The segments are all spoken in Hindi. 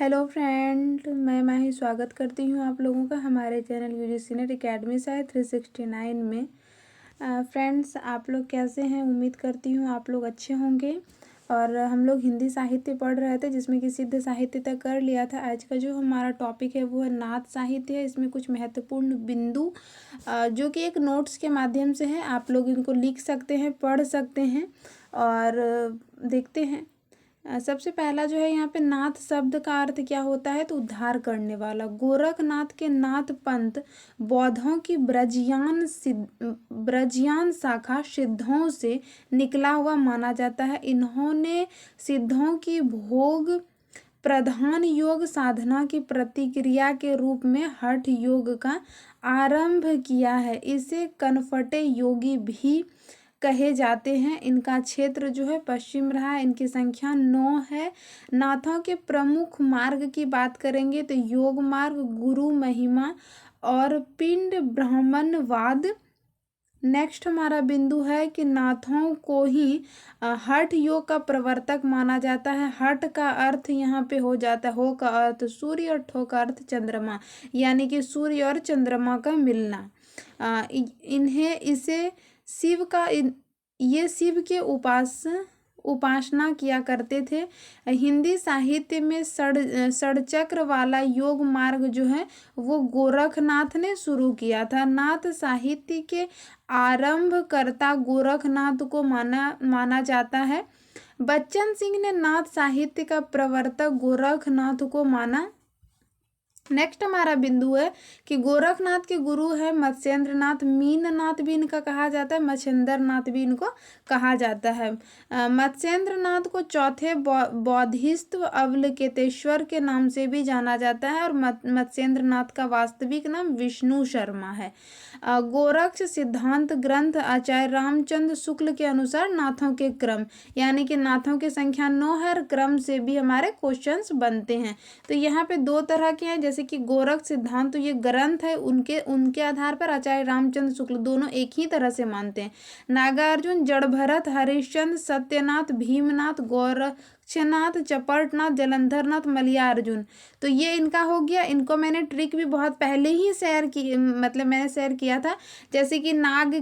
हेलो फ्रेंड, मैं माही स्वागत करती हूँ आप लोगों का हमारे चैनल यूजीसी नेट अकेडमी से 369 में। फ्रेंड्स, आप लोग कैसे हैं? उम्मीद करती हूँ आप लोग अच्छे होंगे। और हम लोग हिंदी साहित्य पढ़ रहे थे जिसमें कि सिद्ध साहित्य तक कर लिया था। आज का जो हमारा टॉपिक है वो है नाथ साहित्य है। इसमें कुछ महत्वपूर्ण बिंदु जो कि एक नोट्स के माध्यम से है, आप लोग इनको लिख सकते हैं, पढ़ सकते हैं और देखते हैं। सबसे पहला जो है यहाँ पे नाथ शब्द का अर्थ क्या होता है, तो उद्धार करने वाला। गोरखनाथ के नाथ पंथ बौद्धों की ब्रजियान शाखा सिद्धों से निकला हुआ माना जाता है। इन्होंने सिद्धों की भोग प्रधान योग साधना की प्रतिक्रिया के रूप में हठ योग का आरंभ किया है। इसे कनफटे योगी भी कहे जाते हैं। इनका क्षेत्र जो है पश्चिम रहा है। इनकी संख्या 9 है। नाथों के प्रमुख मार्ग की बात करेंगे तो योग मार्ग, गुरु महिमा और पिंड ब्राह्मणवाद। नेक्स्ट हमारा बिंदु है कि नाथों को ही हठ योग का प्रवर्तक माना जाता है। हठ का अर्थ यहाँ पे हो जाता है, हो का अर्थ सूर्य और ठो का अर्थ चंद्रमा, यानी कि सूर्य और चंद्रमा का मिलना। इन्हें इसे शिव का ये शिव के उपासना किया करते थे। हिंदी साहित्य में षडचक्र वाला योग मार्ग जो है वो गोरखनाथ ने शुरू किया था। नाथ साहित्य के आरंभकर्ता गोरखनाथ को माना जाता है। बच्चन सिंह ने नाथ साहित्य का प्रवर्तक गोरखनाथ को माना। नेक्स्ट हमारा बिंदु है कि गोरखनाथ के गुरु है मत्स्येंद्रनाथ। मीननाथ भी इनका कहा जाता है, मच्छेंद्रनाथ भी इनको कहा जाता है। मत्स्येंद्रनाथ को चौथे बौद्धिस्त अवलोकितेश्वर के नाम से भी जाना जाता है और मत्स्येंद्रनाथ का वास्तविक नाम विष्णु शर्मा है। गोरक्ष सिद्धांत ग्रंथ आचार्य रामचंद्र शुक्ल के अनुसार नाथों के क्रम, यानी कि नाथों की संख्या 9 है और क्रम से भी हमारे क्वेश्चंस बनते हैं। तो यहाँ पे दो तरह के हैं, जैसे कि गोरख सिद्धांत, तो ये ग्रंथ है, उनके आधार पर आचार्य रामचंद्र शुक्ल दोनों एक ही तरह से मानते हैं। नागार्जुन, जड़भरत, हरिश्चंद्र, सत्यनाथ, भीमनाथ, गोरक्षनाथ, चपटनाथ, जलंधरनाथ, मल्लिकार्जुन, तो ये इनका हो गया। इनको मैंने ट्रिक भी बहुत पहले ही शेयर की, मतलब मैंने शेयर किया था। जैसे कि नाग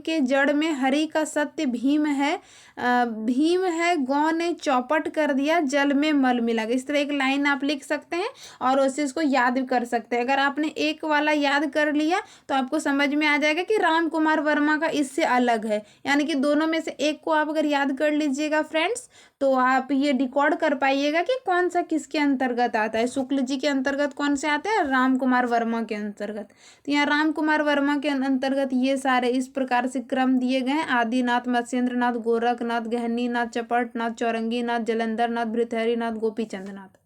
के जड़ में हरि का सत्य भीम है, भीम है, गौ ने चौपट कर दिया, जल में मल मिला गया। इस तरह एक लाइन आप लिख सकते हैं और उससे इसको याद कर सकते हैं। अगर आपने एक वाला याद कर लिया तो आपको समझ में आ जाएगा कि राम कुमार वर्मा का इससे अलग है, यानी कि दोनों में से एक को आप अगर याद कर लीजिएगा फ्रेंड्स, तो आप ये डिकोड कर पाइएगा कि कौन सा किसके अंतर्गत आता है। शुक्ल जी के अंतर्गत कौन से आते हैं? राम कुमार वर्मा के अंतर्गत। तो यहाँ राम कुमार वर्मा के अंतर्गत ये सारे इस प्रकार से क्रम दिए गए हैं: आदिनाथ, मत्स्येंद्रनाथ, गोरखनाथ, गहनीनाथ, चपटनाथ, चौरंगीनाथ, जलंधरनाथ, भृतहरिनाथ, गोपीचंद्रनाथ।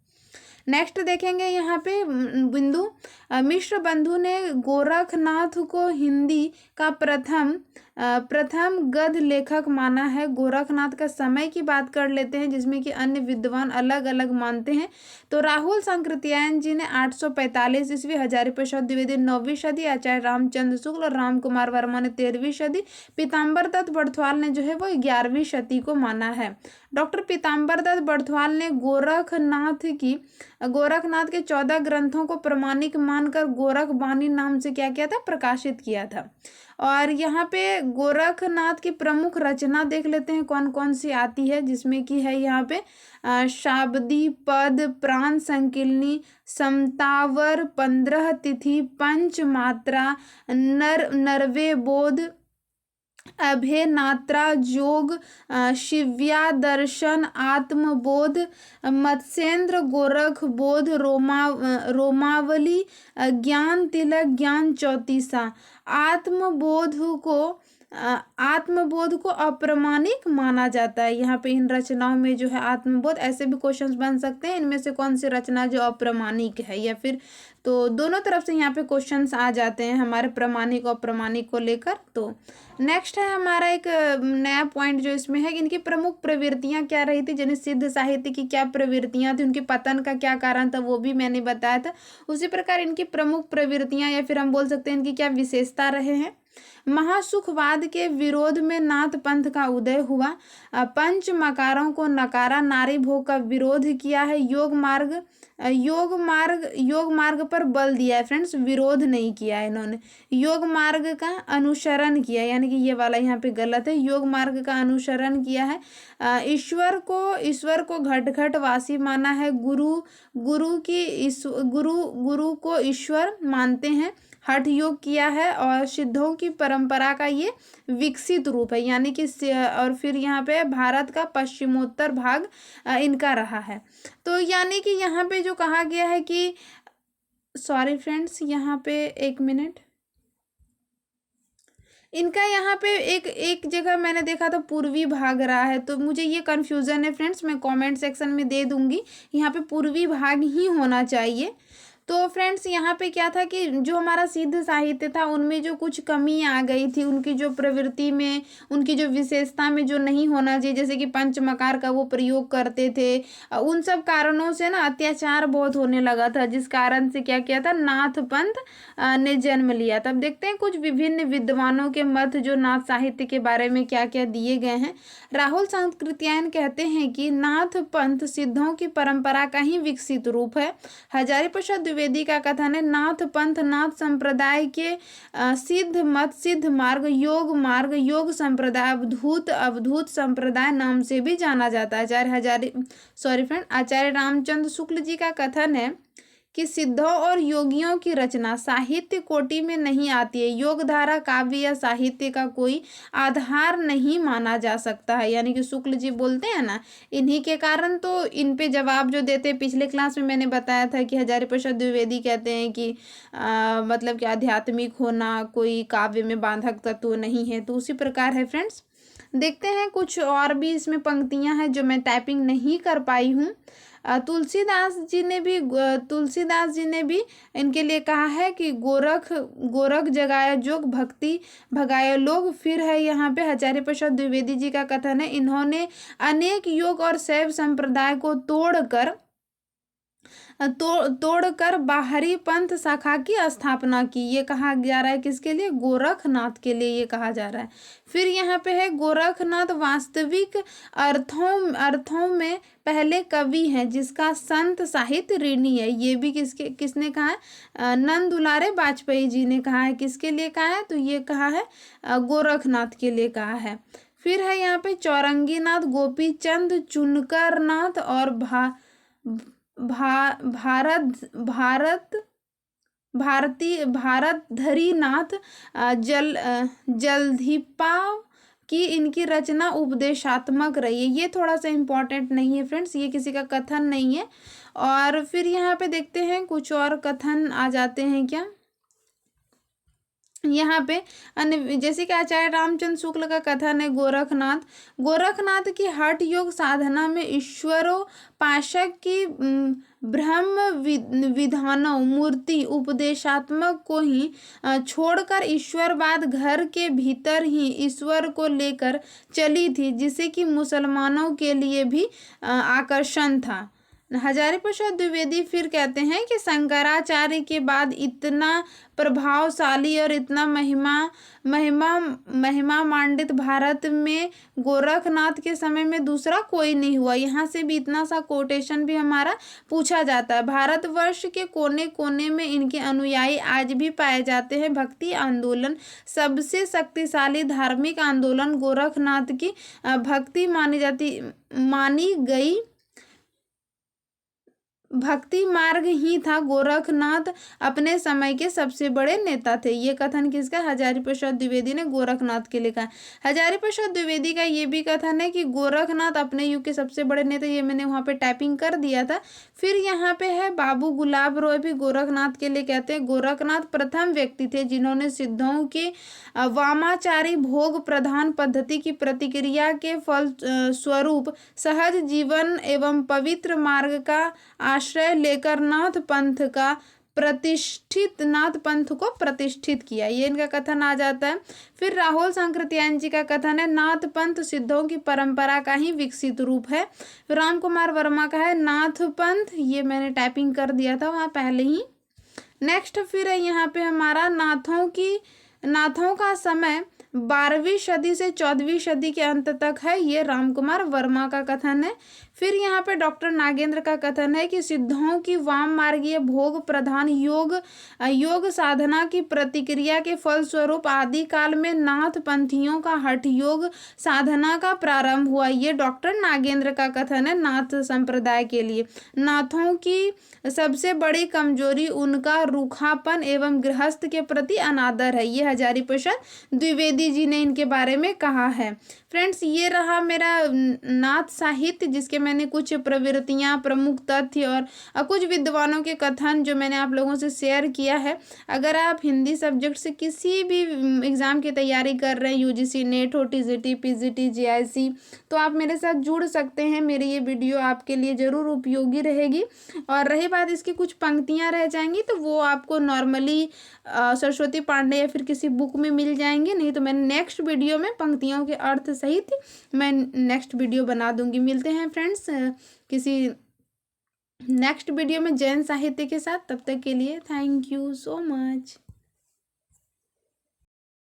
नेक्स्ट देखेंगे यहाँ पे बिंदु, मिश्र बंधु ने गोरखनाथ को हिंदी का प्रथम गद्य लेखक माना है। गोरखनाथ का समय की बात कर लेते हैं, जिसमें कि अन्य विद्वान अलग अलग मानते हैं। तो राहुल सांकृत्यायन जी ने 845 ईस्वी, हजारीप्रसाद प्रसाद द्विवेदी 9वीं सदी, आचार्य रामचंद्र शुक्ल और राम कुमार वर्मा ने 13वीं सदी, पीताम्बर दत्त बड़थवाल ने जो है वो 11वीं सदी को माना है। डॉक्टर पीताम्बर दत्त बड़थवाल ने गोरखनाथ के 14 ग्रंथों को प्रमाणिक मानकर गोरख बानी नाम से क्या किया था? प्रकाशित किया था। और यहाँ पे गोरखनाथ की प्रमुख रचना देख लेते हैं कौन कौन सी आती है, जिसमें कि है यहाँ पे शाबदी पद, प्राण संकिलनी, समतावर, 15 तिथि, पंच मात्रा, नरवे बोध, अभय नात्रा, जोग, शिव्या दर्शन, आत्मबोध, मत्स्येंद्र, गोरख बोध, रोमावली, ज्ञान तिलक, ज्ञान चौतीसा। आत्मबोध को अप्रमाणिक माना जाता है। यहाँ पे इन रचनाओं में जो है आत्मबोध, ऐसे भी क्वेश्चंस बन सकते हैं, इनमें से कौन सी रचना जो अप्रमाणिक है, या फिर तो दोनों तरफ से यहाँ पे क्वेश्चंस आ जाते हैं हमारे प्रमाणिक और अप्रमाणिक को लेकर। तो नेक्स्ट है हमारा एक नया पॉइंट जो इसमें है कि इनकी प्रमुख प्रवृत्तियां क्या रही थी, जिन्हें सिद्ध साहित्य की क्या प्रवृत्तियां थी, उनके पतन का क्या कारण था, वो भी मैंने बताया था। उसी प्रकार इनकी प्रमुख प्रवृत्तियां या फिर हम बोल सकते हैं इनकी क्या विशेषता रहे हैं। महासुखवाद के विरोध में नाथ पंथ का उदय हुआ। पंच मकारों को नकारा, नारी भोग का विरोध किया है, योग मार्ग पर बल दिया है फ्रेंड्स, विरोध नहीं किया है इन्होंने, योग मार्ग का अनुसरण किया, यानी कि ये वाला यहाँ पे गलत है, योग मार्ग का अनुसरण किया है। ईश्वर को घट घट वासी माना है, गुरु को ईश्वर मानते हैं, हठ योग किया है और सिद्धों की परंपरा का ये विकसित रूप है, यानी कि और फिर यहाँ पे भारत का पश्चिमोत्तर भाग इनका रहा है। तो यानी कि यहाँ पे जो कहा गया है कि सॉरी फ्रेंड्स, यहाँ पे एक मिनट, इनका यहाँ पे एक जगह मैंने देखा तो पूर्वी भाग रहा है, तो मुझे ये कन्फ्यूज़न है फ्रेंड्स, मैं कमेंट सेक्शन में दे दूँगी, यहाँ पे पूर्वी भाग ही होना चाहिए। तो फ्रेंड्स यहाँ पे क्या था कि जो हमारा सिद्ध साहित्य था उनमें जो कुछ कमी आ गई थी, उनकी जो प्रवृत्ति में, उनकी जो विशेषता में जो नहीं होना चाहिए, जैसे कि पंचमकार का वो प्रयोग करते थे, उन सब कारणों से ना अत्याचार बहुत होने लगा था, जिस कारण से क्या किया था, नाथ पंथ ने जन्म लिया। तब देखते हैं कुछ विभिन्न विद्वानों के मत जो नाथ साहित्य के बारे में क्या क्या दिए गए हैं। राहुल सांकृत्यायन कहते हैं कि नाथ पंथ सिद्धों की परंपरा का ही विकसित रूप है। हजारी प्रसाद द्विवेदी का कथन है, नाथ पंथ नाथ संप्रदाय के सिद्ध मत, सिद्ध मार्ग, योग संप्रदाय, अवधूत संप्रदाय नाम से भी जाना जाता है। आचार्य रामचंद्र शुक्ल जी का कथन है कि सिद्धों और योगियों की रचना साहित्य कोटि में नहीं आती है, योग धारा काव्य या साहित्य का कोई आधार नहीं माना जा सकता है, यानी कि शुक्ल जी बोलते हैं ना, इन्हीं के कारण तो इन पे जवाब जो देते हैं, पिछले क्लास में मैंने बताया था कि हजारी प्रसाद द्विवेदी कहते हैं कि मतलब कि आध्यात्मिक होना कोई काव्य में बाधक तत्व नहीं है, तो उसी प्रकार है फ्रेंड्स। देखते हैं कुछ और भी इसमें पंक्तियां हैं जो मैं टाइपिंग नहीं कर पाई हूँ। तुलसीदास जी ने भी इनके लिए कहा है कि गोरख जगाया जोग, भक्ति भगाए लोग। फिर है यहाँ पे हजारी प्रसाद द्विवेदी जी का कथन है, इन्होंने अनेक योग और शैव संप्रदाय को तोड़कर बाहरी पंथ शाखा की स्थापना की। ये कहा जा रहा है किसके लिए, गोरखनाथ के लिए ये कहा जा रहा है। फिर यहाँ पे है गोरखनाथ वास्तविक अर्थों में पहले कवि हैं जिसका संत साहित्य ऋणी है। ये भी किसने कहा है, नंद दुलारे वाजपेयी जी ने कहा है। किसके लिए कहा है, तो ये कहा है गोरखनाथ के लिए कहा है। फिर है यहाँ पे चौरंगीनाथ, गोपीचंद चुनकरनाथ और भारतधरी नाथ जलधिपा की इनकी रचना उपदेशात्मक रही है। ये थोड़ा सा इम्पोर्टेंट नहीं है फ्रेंड्स, ये किसी का कथन नहीं है। और फिर यहाँ पे देखते हैं कुछ और कथन आ जाते हैं क्या यहाँ पे, जैसे कि आचार्य रामचंद्र शुक्ल का कथन है, गोरखनाथ की हठ योग साधना में ईश्वरोपासक की ब्रह्म विधानों मूर्ति उपदेशात्मक को ही छोड़कर ईश्वरवाद घर के भीतर ही ईश्वर को लेकर चली थी, जिसे कि मुसलमानों के लिए भी आकर्षण था। हजारी प्रसाद द्विवेदी फिर कहते हैं कि शंकराचार्य के बाद इतना प्रभावशाली और इतना महिमा मंडित भारत में गोरखनाथ के समय में दूसरा कोई नहीं हुआ। यहाँ से भी इतना सा कोटेशन भी हमारा पूछा जाता है। भारतवर्ष के कोने कोने में इनके अनुयायी आज भी पाए जाते हैं। भक्ति आंदोलन सबसे शक्तिशाली धार्मिक आंदोलन गोरखनाथ की भक्ति मानी गई भक्ति मार्ग ही था। गोरखनाथ अपने समय के सबसे बड़े नेता थे। ये कथन किसका, हजारी प्रसाद द्विवेदी ने गोरखनाथ के लिए कहा। हजारी प्रसाद द्विवेदी का ये भी कथन है कि गोरखनाथ अपने युग के सबसे बड़े नेता, ये मैंने वहाँ पे टाइपिंग कर दिया था। फिर यहाँ पे है बाबू गुलाब रॉय भी गोरखनाथ के लिए कहते हैं, गोरखनाथ प्रथम व्यक्ति थे जिन्होंने सिद्धों के वामाचारी भोग प्रधान पद्धति की प्रतिक्रिया के फल स्वरूप सहज जीवन एवं पवित्र मार्ग का आश्रय लेकर नाथ पंथ को प्रतिष्ठित किया। ये इनका कथन आ जाता है। फिर राहुल सांकृत्यायन जी का कथन है, नाथ पंथ सिद्धों की परंपरा का ही विकसित रूप है। राम कुमार वर्मा का है नाथ पंथ, ये मैंने टाइपिंग कर दिया था वहाँ पहले ही। नेक्स्ट फिर है यहाँ पे हमारा नाथों का समय 12वीं सदी से 14वीं सदी के अंत तक है, ये रामकुमार वर्मा का कथन है। फिर यहाँ पे डॉक्टर नागेंद्र का कथन है कि सिद्धों की वाम मार्गीय भोग प्रधान योग साधना की प्रतिक्रिया के फलस्वरूप आदि काल में नाथ पंथियों का हठ योग साधना का प्रारंभ हुआ। ये डॉक्टर नागेंद्र का कथन है नाथ संप्रदाय के लिए। नाथों की सबसे बड़ी कमजोरी उनका रूखापन एवं गृहस्थ के प्रति अनादर है, ये हजारी प्रसाद द्विवेदी जी ने इनके बारे में कहा है। फ्रेंड्स, ये रहा मेरा नाथ साहित्य, जिसके मैंने कुछ प्रवृत्तियां, प्रमुख तथ्य और कुछ विद्वानों के कथन जो मैंने आप लोगों से शेयर किया है। अगर आप हिंदी सब्जेक्ट से किसी भी एग्ज़ाम की तैयारी कर रहे हैं, यूजीसी नेट हो, टीजीटी, पीजीटी, जीआईसी, तो आप मेरे साथ जुड़ सकते हैं। मेरी ये वीडियो आपके लिए ज़रूर उपयोगी रहेगी। और रही बात इसकी कुछ पंक्तियाँ रह जाएंगी तो वो आपको नॉर्मली सरस्वती पांडे या फिर किसी बुक में मिल जाएंगे, नहीं तो मैं नेक्स्ट वीडियो में पंक्तियों के अर्थ सहित मैं नेक्स्ट वीडियो बना दूंगी। मिलते हैं फ्रेंड्स किसी नेक्स्ट वीडियो में जैन साहित्य के साथ। तब तक के लिए थैंक यू सो मच।